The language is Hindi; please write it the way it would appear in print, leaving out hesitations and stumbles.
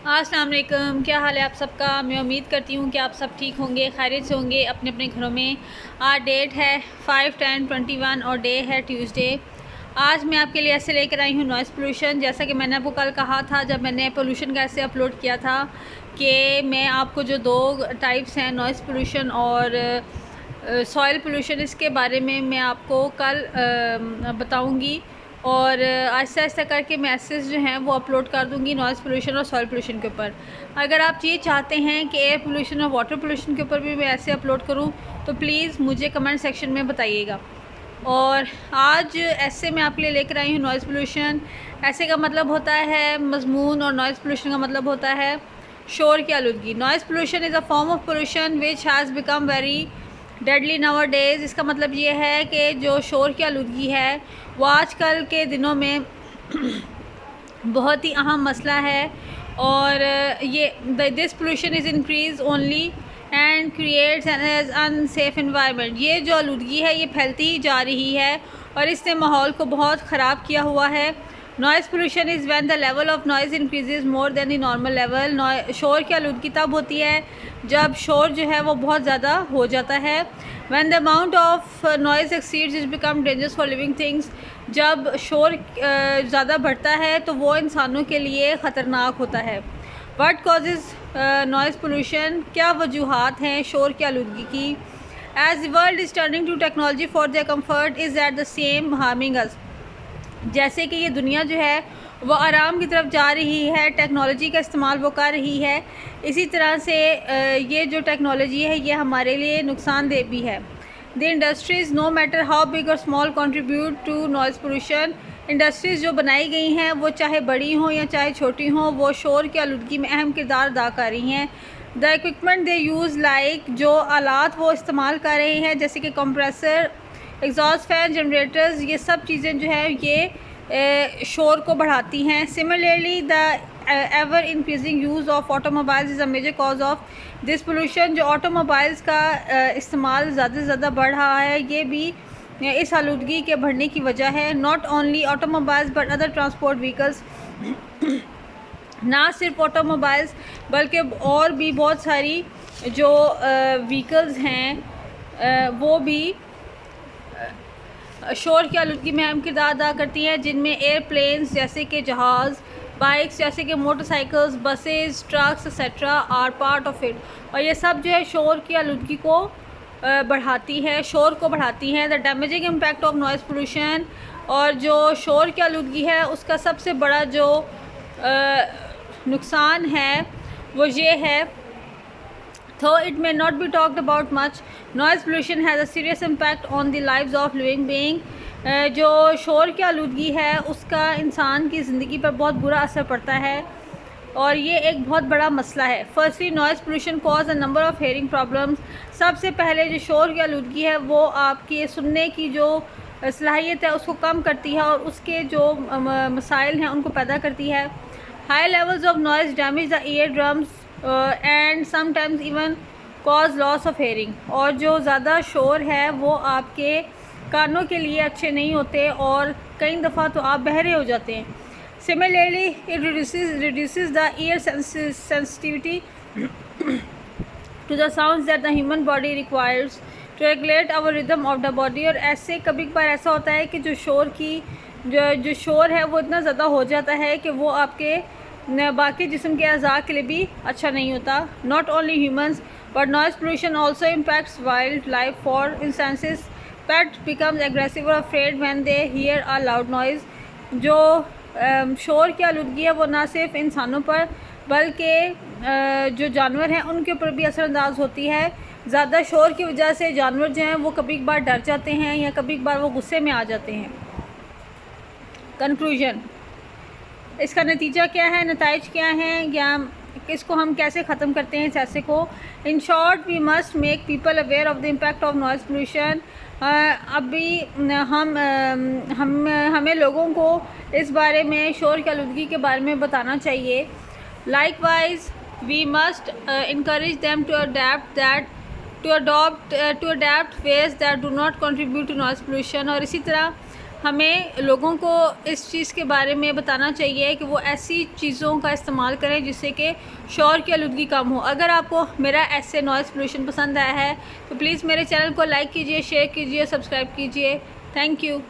अस्सलाम वालेकुम, क्या हाल है आप सबका। मैं उम्मीद करती हूँ कि आप सब ठीक होंगे, खैरियत से होंगे अपने अपने घरों में। आज डेट है 5/10/21 और डे है ट्यूसडे। आज मैं आपके लिए ऐसे लेकर आई हूँ नॉइज़ पोल्यूशन। जैसा कि मैंने आपको कल कहा था जब मैंने पोल्यूशन का ऐसे अपलोड किया था कि मैं आपको जो दो टाइप्स हैं नॉइज़ पोल्यूशन और सॉइल पोल्यूशन, इसके बारे में मैं आपको कल बताऊँगी और आहिस्ता आहिस्ता करके मैसेज जो हैं वो अपलोड कर दूँगी नॉइज़ पोल्यूशन और सॉइल पोल्यूशन के ऊपर। अगर आप ये चाहते हैं कि एयर पोल्यूशन और वाटर पोल्यूशन के ऊपर भी मैं ऐसे अपलोड करूँ तो प्लीज़ मुझे कमेंट सेक्शन में बताइएगा। और आज ऐसे मैं आपके लिए लेकर आई हूँ नॉइज़ पोल्यूशन। ऐसे का मतलब होता है मज़मून और नॉइज़ पोल्यूशन का मतलब होता है शोर की आलूदगी। Noise pollution is a form of pollution which has become very deadly now days. इसका मतलब ये है कि जो शोर की आलूदगी है वो आजकल के दिनों में बहुत ही अहम मसला है। और ये this pollution is increase only and creates an unsafe environment. ये जो आलूदगी है ये फैलती ही जा रही है और इसने माहौल को बहुत ख़राब किया हुआ है। Noise pollution is when the level of noise increases more than the normal level. शोर की आलूदगी तब होती है जब शोर जो है वो बहुत ज़्यादा हो जाता है। When the amount of noise exceeds is become dangerous for living things. जब शोर ज़्यादा बढ़ता है तो वो इंसानों के लिए ख़तरनाक होता है। व्हाट कॉजेज़ नॉइज़ पोल्यूशन, क्या वजूहात हैं शोर की आलूदगी की। As the world is turning to technology for their comfort is at the same harming us. जैसे कि ये दुनिया जो है वो आराम की तरफ जा रही है, टेक्नोलॉजी का इस्तेमाल वो कर रही है, इसी तरह से ये जो टेक्नोलॉजी है ये हमारे लिए नुकसानदेह भी है। The industries no matter how big और small contribute to noise pollution. Industries जो बनाई गई हैं वो चाहे बड़ी हों या चाहे छोटी हों, वो शोर की आलूदगी में अहम किरदार अदा कर रही हैं। The equipment they use like, जो आलात वो इस्तेमाल कर रहे हैं जैसे कि कंप्रेसर, एग्जॉस्ट फैन, जनरेटर्स, ये सब चीज़ें जो है ये शोर को बढ़ाती हैं। Similarly the ever increasing use of automobiles is a major cause of this pollution. जो ऑटोमोबाइल्स का इस्तेमाल ज़्यादा से ज़्यादा बढ़ रहा है ये भी इस आलूदगी के बढ़ने की वजह है। Not only automobiles but other transport vehicles. ना सिर्फ ऑटोमोबाइल्स बल्कि और भी बहुत सारी जो व्हीकल्स हैं वो भी शोर की आलूदगी में अहम किरदार अदा करती हैं, जिनमें एयरप्लेन्स जैसे कि जहाज़, बाइक्स जैसे कि motorcycles, buses, trucks etcetera are part of it. और ये सब जो है शोर की आलूदगी को बढ़ाती है, शोर को बढ़ाती हैं। The damaging impact of noise pollution, और जो शोर की आलूदगी है उसका सबसे बड़ा जो नुकसान है वो ये है, though it may not be talked about much, noise pollution has a serious impact on the lives of living being। जो शोर की आलूदगी है उसका इंसान की ज़िंदगी पर बहुत बुरा असर पड़ता है और ये एक बहुत बड़ा मसला है। Firstly noise pollution cause a number of hearing problems. सबसे पहले जो शोर की आलूदगी है वो आपकी सुनने की जो सलाहियत है उसको कम करती है और उसके जो मसाइल हैं उनको पैदा करती है। High levels of noise damage the year drums and sometimes even cause loss of hearing. और जो ज़्यादा शोर है वो आपके कानों के लिए अच्छे नहीं होते और कई दफ़ा तो आप बहरे हो जाते हैं। Similarly it reduces the ear sensitivity to the sounds that the human body requires to regulate our rhythm of the body. और ऐसे कभी कभार ऐसा होता है कि जो शोर है वो इतना ज़्यादा हो जाता है कि वो आपके बाकी जिस्म के अज़ा के लिए भी अच्छा नहीं होता। Not only humans but noise pollution also impacts wild life. For instances pet becomes aggressive और afraid when they hear a loud noise. जो शोर की आलूदगी है वो ना सिर्फ इंसानों पर बल्कि जो जानवर हैं उनके ऊपर भी असरअंदाज होती है। ज़्यादा शोर की वजह से जानवर जो हैं वो कभी कभार डर जाते हैं या कभी कभार वो गुस्से में आ जाते हैं। कंक्लूजन, इसका नतीजा क्या है, नताइज क्या हैं, या इसको हम कैसे ख़त्म करते हैं इस ऐसे को। In short we must make people aware of the impact of noise pollution. अभी हमें लोगों को इस बारे में शोर की आलूदगी के बारे में बताना चाहिए। Likewise we must encourage them to adopt ways that do not contribute to noise pollution. और इसी तरह हमें लोगों को इस चीज़ के बारे में बताना चाहिए कि वो ऐसी चीज़ों का इस्तेमाल करें जिससे कि शोर की आलूदगी कम हो। अगर आपको मेरा ऐसे नॉइज़ पोल्यूशन पसंद आया है तो प्लीज़ मेरे चैनल को लाइक कीजिए, शेयर कीजिए, सब्सक्राइब कीजिए। Thank you.